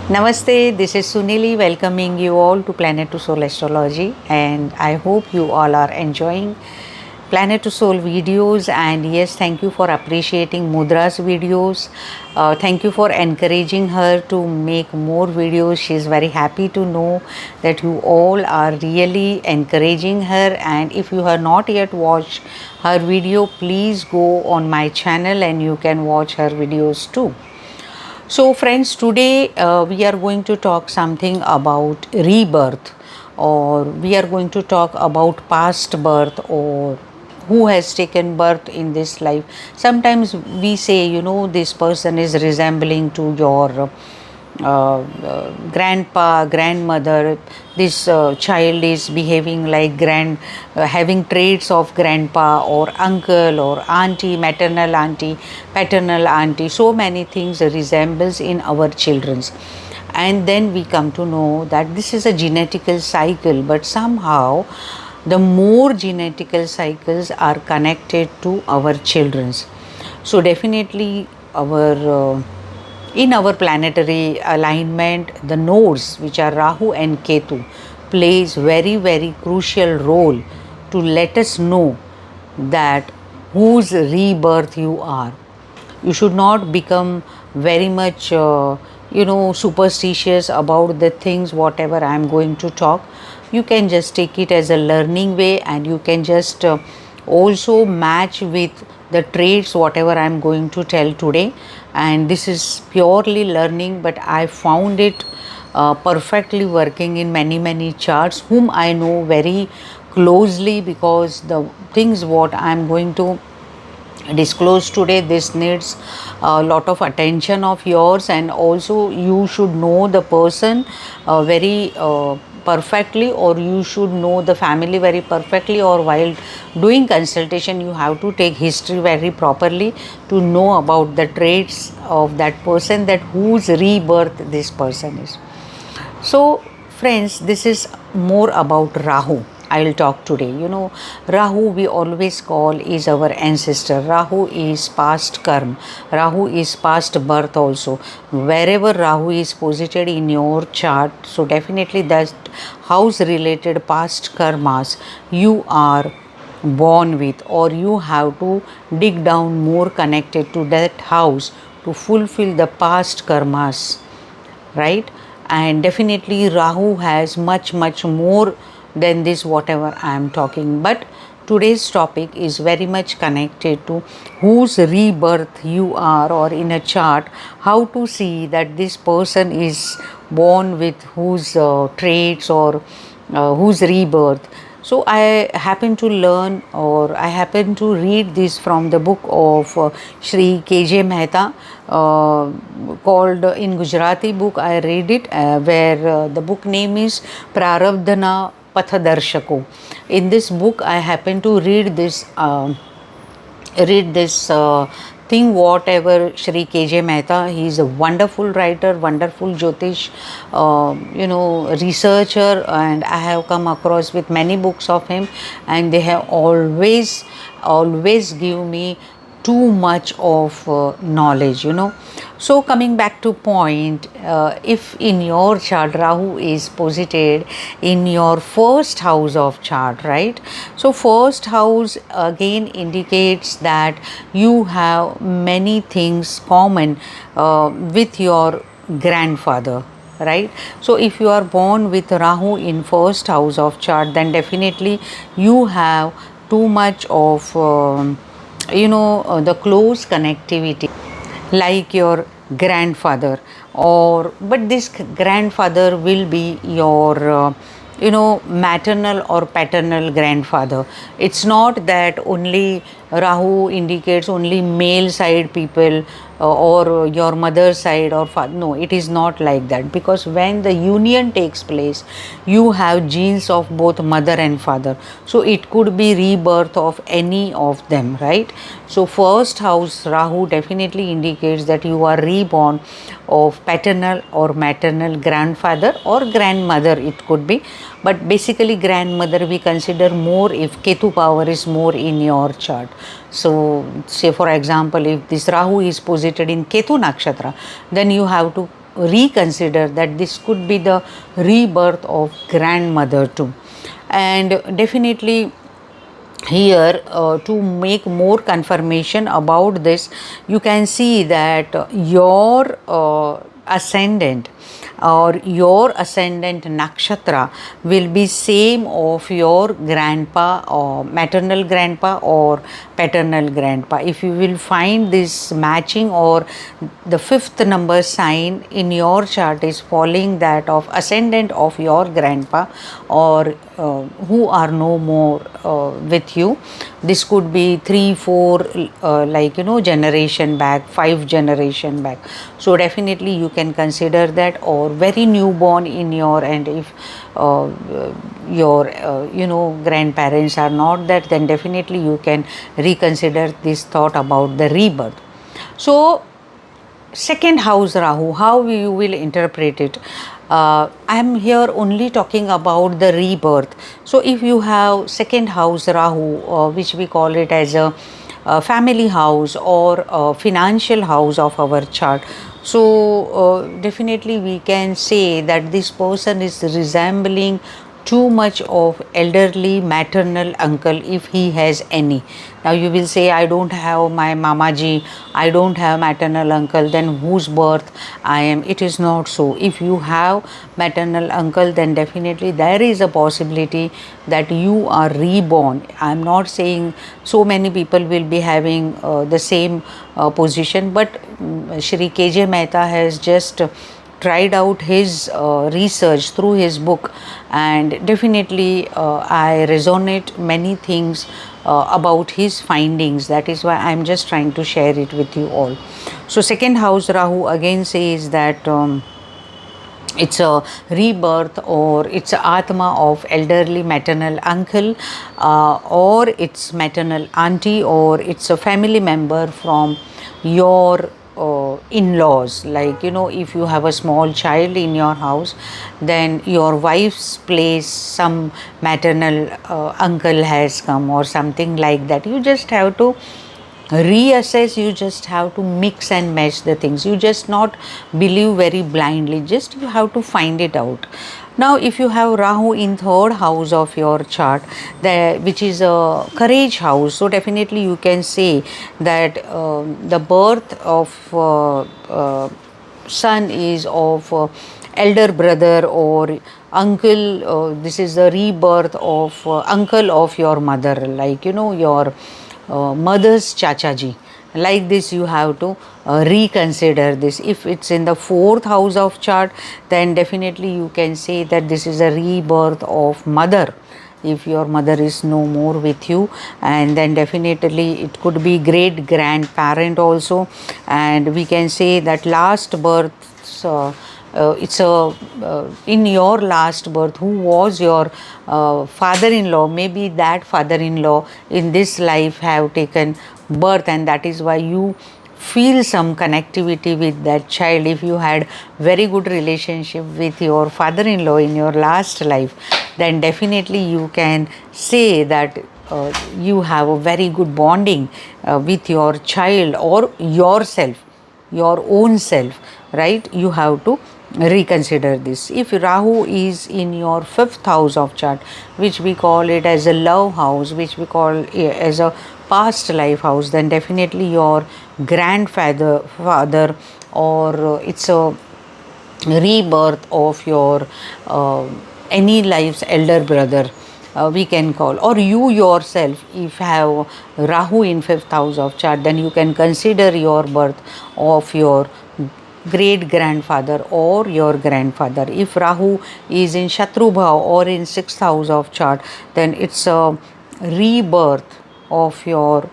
Namaste, this is Sunili welcoming you all to Planet to Soul Astrology, and I hope you all are enjoying Planet to Soul videos. And yes, thank you for appreciating Mudra's videos. Thank you for encouraging her to make more videos. She is very happy to know that you all are really encouraging her. And if you have not yet watched her video, please go on my channel and you can watch her videos too. So, friends, today we are going to talk something about rebirth, or we are going to talk about past birth, or who has taken birth in this life. Sometimes we say, this person is resembling to your grandpa, grandmother. This child is behaving like having traits of grandpa or uncle or auntie, maternal auntie, paternal auntie. So many things resembles in our children's. And then we come to know that this is a genetical cycle, but somehow the more genetical cycles are connected to our children's. So definitely in our planetary alignment, the nodes, which are Rahu and Ketu, plays very crucial role to let us know that whose rebirth you are. You should not become very much superstitious about the things whatever I am going to talk. You can just take it as a learning way, and you can just also match with the traits whatever I am going to tell today. And this is purely learning, but I found it perfectly working in many charts whom I know very closely, because the things what I am going to disclose today, this needs a lot of attention of yours, and also you should know the person very perfectly, or you should know the family very perfectly, or while doing consultation you have to take history very properly to know about the traits of that person, that whose rebirth this person is. So, friends, this is more about Rahu. I will talk today. Rahu we always call is our ancestor. Rahu is past karma. Rahu is past birth also. Wherever Rahu is posited in your chart, so definitely that house related past karmas you are born with, or you have to dig down more connected to that house to fulfill the past karmas, right? And definitely Rahu has much more than this whatever I am talking. But today's topic is very much connected to whose rebirth you are, or in a chart how to see that this person is born with whose traits, or whose rebirth. So I happen to learn, or I happen to read this from the book of Shri KJ Mehta, called in Gujarati book. I read it where the book name is Prarabdhana Pathadarshako. In this book, I happen to read this thing whatever Shri KJ Mehta. He is a wonderful writer, wonderful Jyotish researcher, and I have come across with many books of him, and they have always give me too much of knowledge. So coming back to point, if in your chart Rahu is posited in your first house of chart, right? So first house again indicates that you have many things common with your grandfather, right? So if you are born with Rahu in first house of chart, then definitely you have too much of the close connectivity like your grandfather, or but this grandfather will be your maternal or paternal grandfather. It's not that only Rahu indicates only male side people, or your mother's side or father. No, it is not like that, because when the union takes place you have genes of both mother and father, so it could be rebirth of any of them, right? So first house Rahu definitely indicates that you are reborn of paternal or maternal grandfather or grandmother, it could be, but basically grandmother we consider more if Ketu power is more in your chart. So say for example, if this Rahu is posited in Ketu nakshatra, then you have to reconsider that this could be the rebirth of grandmother too. And definitely here, to make more confirmation about this, you can see that your ascendant or your ascendant nakshatra will be same of your grandpa or maternal grandpa or paternal grandpa. If you will find this matching, or the fifth number sign in your chart is following that of ascendant of your grandpa, or who are no more with you, this could be 3 4 like generation back, 5 generation back. So definitely you can consider that, or very newborn in your, and if your grandparents are not that, then definitely you can reconsider this thought about the rebirth. So second house Rahu, how you will interpret it? I am here only talking about the rebirth. So if you have second house Rahu, which we call it as a family house or a financial house of our chart, so definitely we can say that this person is resembling too much of elderly maternal uncle, if he has any. Now you will say, I don't have my mamaji, I don't have maternal uncle, then whose birth I am? It is not so. If you have maternal uncle, then definitely there is a possibility that you are reborn. I am not saying so many people will be having the same position, but Shri KJ Mehta has just tried out his research through his book, and definitely I resonate many things about his findings. That is why I am just trying to share it with you all. So second house Rahu again says that it's a rebirth, or it's a atma of elderly maternal uncle, or it's maternal auntie, or it's a family member from your in-laws. Like if you have a small child in your house, then your wife's place some maternal uncle has come or something like that. You just have to reassess, you just have to mix and match the things. You just not believe very blindly, just you have to find it out. Now if you have Rahu in third house of your chart, which is a courage house, so definitely you can say that the birth of son is of elder brother or uncle. This is the rebirth of uncle of your mother, like your mother's chachaji. Like this you have to reconsider this. If it's in the fourth house of chart, then definitely you can say that this is a rebirth of mother, if your mother is no more with you. And then definitely it could be great grandparent also. And we can say that last birth, it's a in your last birth, who was your father-in-law, maybe that father-in-law in this life have taken birth, and that is why you feel some connectivity with that child. If you had very good relationship with your father-in-law in your last life, then definitely you can say that you have a very good bonding with your child or yourself, your own self, right? You have to reconsider this. If Rahu is in your fifth house of chart, which we call it as a love house, which we call as a past life house, then definitely your father, or it's a rebirth of your any life's elder brother, we can call, or you yourself. If have Rahu in fifth house of chart, then you can consider your birth of your great grandfather or your grandfather. If Rahu is in Shatrubhav or in sixth house of chart, then it's a rebirth of your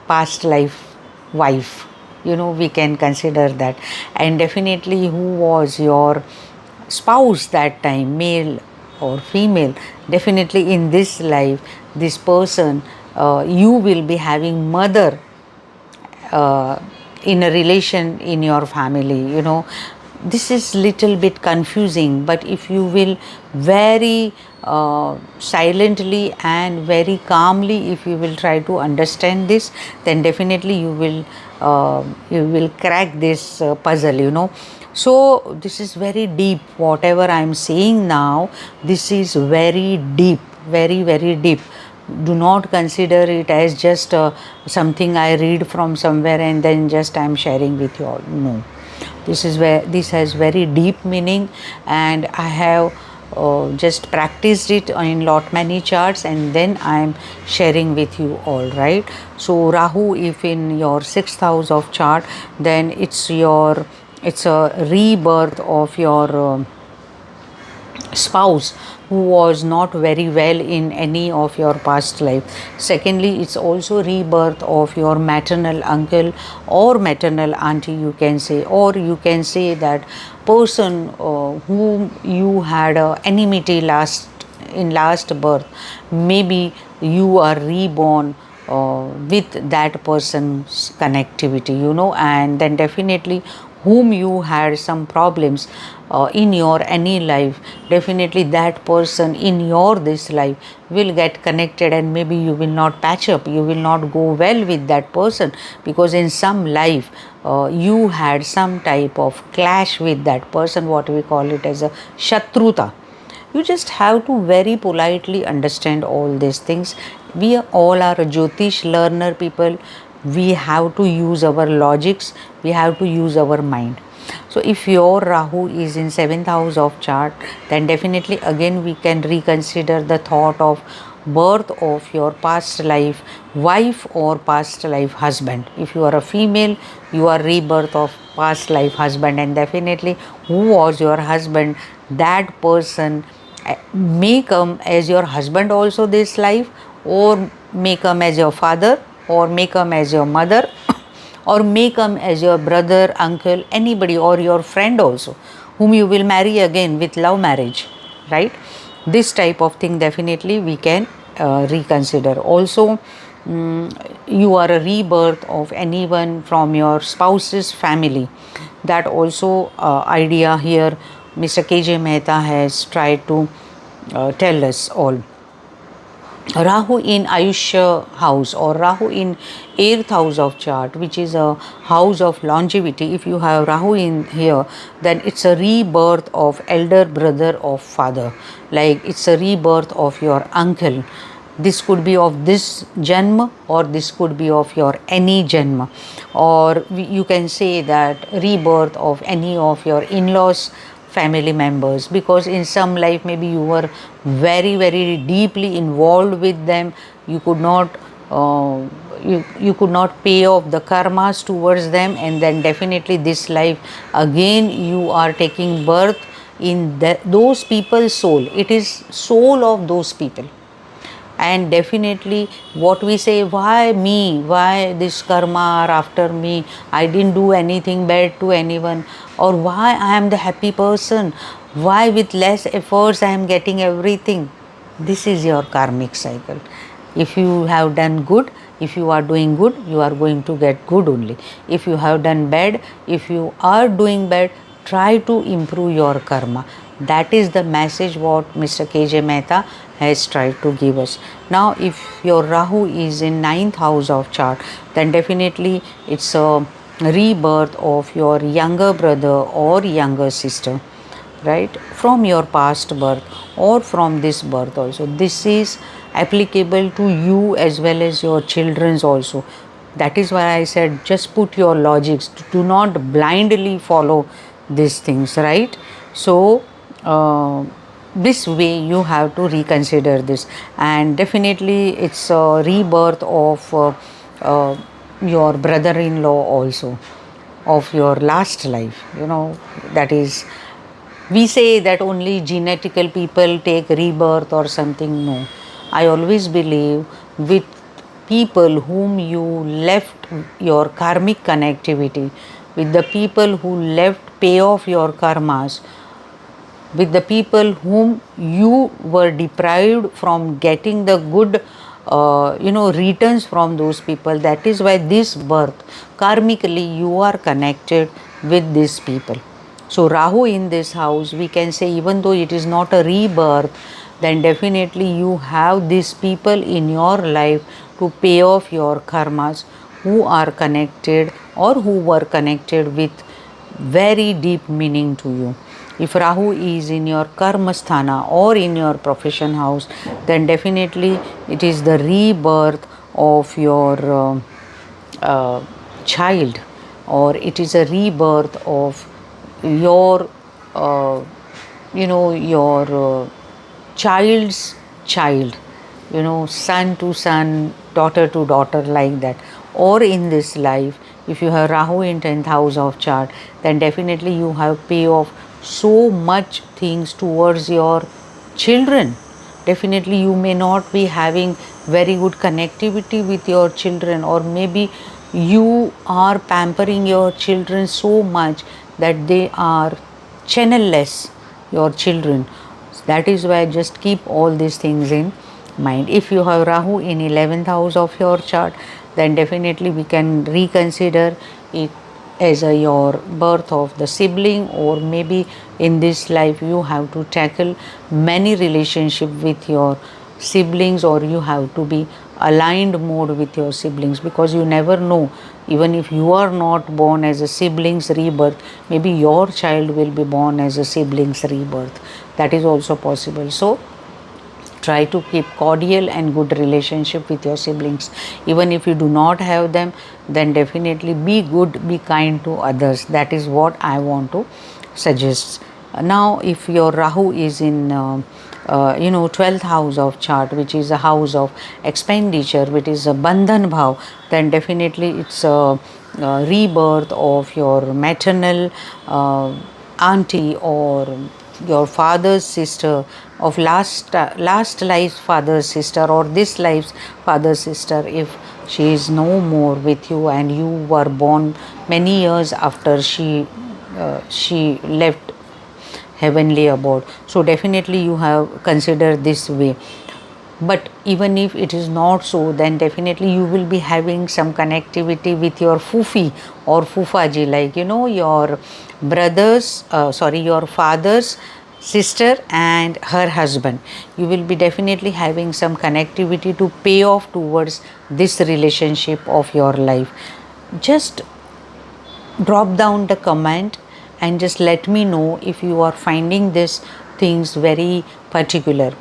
past life wife. We can consider that. And definitely who was your spouse that time, male or female, definitely in this life, this person, you will be having mother in a relation in your family. This is little bit confusing, but if you will very silently and very calmly, if you will try to understand this, then definitely you will crack this puzzle. So this is very deep. Whatever I am saying now, this is very deep, very deep. Do not consider it as just something I read from somewhere and then just I am sharing with you all. No, this is where this has very deep meaning, and I have just practiced it in lot many charts, and then I am sharing with you all, right? So Rahu, if in your sixth house of chart, then it's a rebirth of your spouse who was not very well in any of your past life. Secondly, it's also rebirth of your maternal uncle or maternal auntie, you can say, or you can say that person whom you had a enmity last birth. Maybe you are reborn with that person's connectivity, and then definitely whom you had some problems in your any life, definitely that person in your this life will get connected, and maybe you will not patch up, you will not go well with that person, because in some life you had some type of clash with that person, what we call it as a shatruta. You just have to very politely understand all these things. We all are Jyotish learner people. We have to use our logics. We have to use our mind. So if your Rahu is in 7th house of chart, then definitely again we can reconsider the thought of birth of your past life wife or past life husband. If you are a female, you are rebirth of past life husband, and definitely who was your husband, that person may come as your husband also this life, or may come as your father, or may come as your mother, or may come as your brother, uncle, anybody, or your friend also, whom you will marry again with love marriage, right? This type of thing definitely we can reconsider. Also, you are a rebirth of anyone from your spouse's family. That also idea here Mr. KJ Mehta has tried to tell us all. Rahu in Ayushya house or Rahu in 8th house of chart, which is a house of longevity. If you have Rahu in here, then it's a rebirth of elder brother of father, like it's a rebirth of your uncle. This could be of this janma, or this could be of your any janma, or you can say that rebirth of any of your in-laws family members, because in some life maybe you were very deeply involved with them. You could not you could not pay off the karmas towards them, and then definitely this life again you are taking birth in those people's soul. It is soul of those people. And definitely what we say, why me, why this karma are after me, I didn't do anything bad to anyone, or why I am the happy person, why with less efforts I am getting everything. This is your karmic cycle. If you have done good, if you are doing good, you are going to get good only. If you have done bad, if you are doing bad, try to improve your karma. That is the message what Mr. KJ Mehta has tried to give us. Now, if your Rahu is in 9th house of chart, then definitely it's a rebirth of your younger brother or younger sister, right, from your past birth or from this birth also. This is applicable to you as well as your children's also. That is why I said just put your logics, do not blindly follow these things, right? So this way you have to reconsider this, and definitely it's a rebirth of your brother-in-law also, of your last life, that is, we say that only genetical people take rebirth or something. No, I always believe with people whom you left your karmic connectivity, with the people who left pay off your karmas, with the people whom you were deprived from getting the good returns from those people. That is why this birth karmically you are connected with these people. So Rahu in this house, we can say, even though it is not a rebirth, then definitely you have these people in your life to pay off your karmas, who are connected or who were connected with very deep meaning to you. If Rahu is in your karma sthana or in your profession house, then definitely it is the rebirth of your child, or it is a rebirth of your your child's child, son to son, daughter to daughter, like that. Or in this life, if you have Rahu in 10th house of chart, then definitely you have pay off so much things towards your children. Definitely you may not be having very good connectivity with your children, or maybe you are pampering your children so much that they are channelless, your children. That is why just keep all these things in mind. If you have Rahu in 11th house of your chart, then definitely we can reconsider it as your birth of the sibling, or maybe in this life you have to tackle many relationship with your siblings, or you have to be aligned mode with your siblings, because you never know, even if you are not born as a siblings rebirth, maybe your child will be born as a siblings rebirth. That is also possible. So try to keep cordial and good relationship with your siblings. Even if you do not have them, then definitely be good, be kind to others. That is what I want to suggest. Now if your Rahu is in 12th house of chart, which is a house of expenditure, which is a bandhan bhav, then definitely it's a rebirth of your maternal auntie, or your father's sister, of last life's father's sister, or this life's father's sister, if she is no more with you and you were born many years after she left heavenly abode. So definitely you have considered this way. But even if it is not so, then definitely you will be having some connectivity with your fufi or fufaji, like your your father's sister and her husband. You will be definitely having some connectivity to pay off towards this relationship of your life. Just drop down the comment and just let me know if you are finding these things very particular.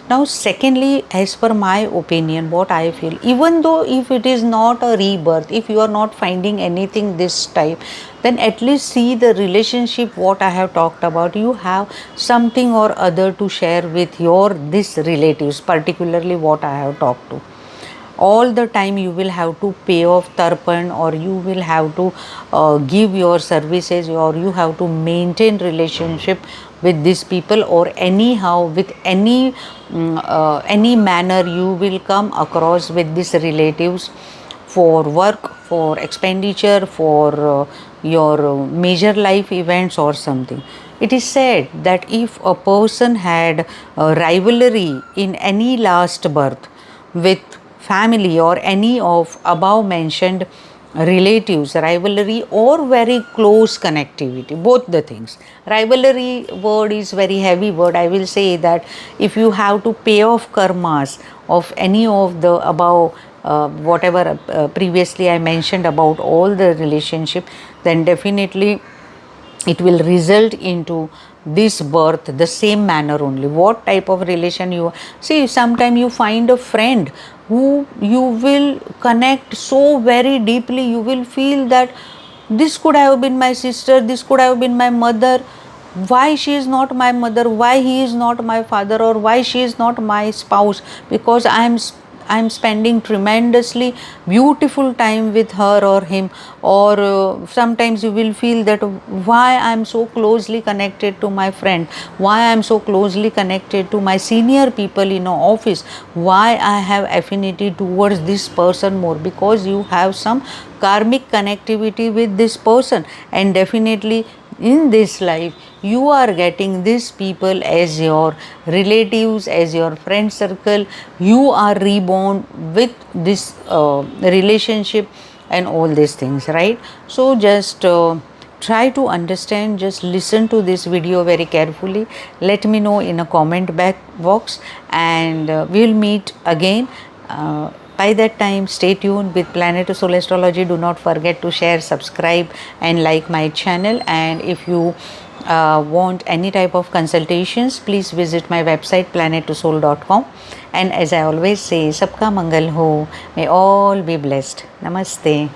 Now secondly, as per my opinion, what I feel, even though if it is not a rebirth, if you are not finding anything this type, then at least see the relationship what I have talked about. You have something or other to share with your this relatives, particularly what I have talked to. All the time you will have to pay off tarpan, or you will have to give your services, or you have to maintain relationship with these people, or anyhow with any manner you will come across with these relatives for work, for expenditure, for your major life events or something. It is said that if a person had a rivalry in any last birth with family or any of above mentioned relatives, rivalry or very close connectivity, both the things. Rivalry word is very heavy word. I will say that if you have to pay off karmas of any of the above whatever previously I mentioned about all the relationship, then definitely it will result into this birth the same manner only. What type of relation you see, sometimes you find a friend who you will connect so very deeply, you will feel that this could have been my sister, this could have been my mother, why she is not my mother, why he is not my father, or why she is not my spouse, because I am spending tremendously beautiful time with her or him. Or sometimes you will feel that why I am so closely connected to my friend, why I am so closely connected to my senior people in office, why I have affinity towards this person more, because you have some karmic connectivity with this person. And definitely in this life you are getting these people as your relatives, as your friend circle. You are reborn with this relationship and all these things, right? So just try to understand, just listen to this video very carefully. Let me know in a comment box, and we'll meet again By that time, stay tuned with Planet to Soul Astrology. Do not forget to share, subscribe, and like my channel. And if you want any type of consultations, please visit my website planet2soul.com. And as I always say, Sabka Mangal Ho. May all be blessed. Namaste.